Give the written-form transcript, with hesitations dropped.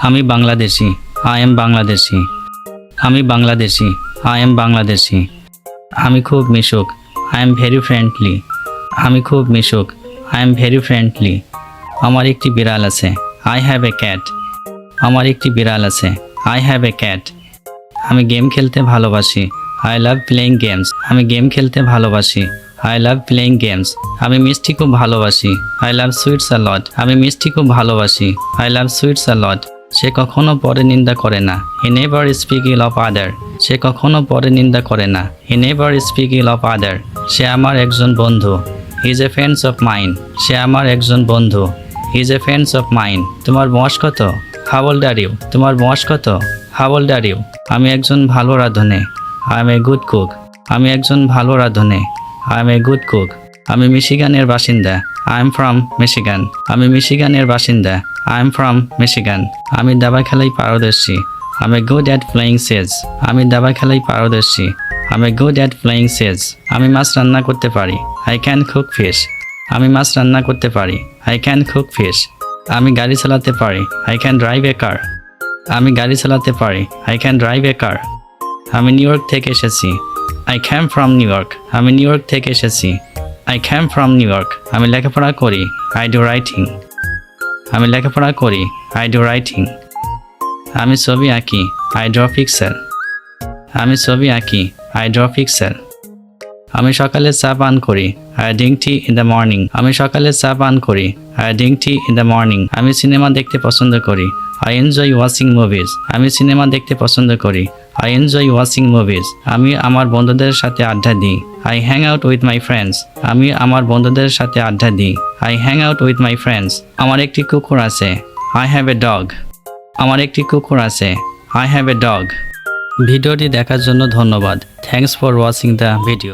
আমি Bangladeshi. I am Bangladeshi. আমি Bangladeshi. I am Bangladeshi. আমি খুব মিশুক। I am very friendly. আমি খুব মিশুক। I am very friendly. আমার একটি বিড়াল আছে। I have a cat. আমার একটি বিড়াল আছে। I have a cat. আমি গেম খেলতে ভালোবাসি। I love playing games. আমি গেম খেলতে ভালোবাসি। I love playing games. আমি মিষ্টি খুব ভালোবাসি। I love sweets a lot. আমি মিষ্টি খুব ভালোবাসি। আই লাভ সুইটস আ লট। সে কখনো পরে নিন্দা করে না। He never speak ill of other. সে কখনো পরে নিন্দা করে না। He never speak ill of other. সে আমার একজন বন্ধু। He is a friends of mine. সে আমার একজন বন্ধু। He is a friends of mine. তোমার বয়স কত? How old are you? তোমার বয়স কত? How old are you? আমি একজন ভালো রাঁধুনি। I am a good cook. আমি একজন ভালো রাঁধুনি। I am a good cook. আমি মিশিগানের বাসিন্দা। I am from Michigan. আমি মিশিগানের বাসিন্দা। I am from Michigan. আমি দাবা খেলায় পারদর্শী। I am a good at playing chess. আমি দাবা খেলায় পারদর্শী। I am a good at playing chess. আমি মাছ রান্না করতে পারি। I can cook fish. আমি মাছ রান্না করতে পারি। I can cook fish. আমি গাড়ি চালাতে পারি। I can drive a car. আমি গাড়ি চালাতে পারি। I can drive a car. আমি নিউ ইয়র্ক থেকে এসেছি। I came from new York. আমি নিউ ইয়র্ক থেকে এসেছি। I came from new York. আমি লেখাপড়া করি। I do writing. আমি লেখাপড়া করি। I do writing. আমি ছবি আঁকি। I draw pixel. আমি ছবি আঁকি। I draw pixel. আমি সকালে চা পান করি। I drink tea in the morning. আমি সকালে চা পান করি। I drink tea in the morning. আমি সিনেমা দেখতে পছন্দ করি। I enjoy watching movies. আমি সিনেমা দেখতে পছন্দ করি। I enjoy watching movies. আমি আমার বন্ধুদের সাথে আড্ডা দিই। I hang out with my friends. আমি আমার বন্ধুদের সাথে আড্ডা দিই। I hang out with my friends. আমার একটি কুকুর আছে। I have a dog. আমার একটি কুকুর আছে। I have a dog. ভিডিওটি দেখার জন্য ধন্যবাদ। Thanks for watching the video.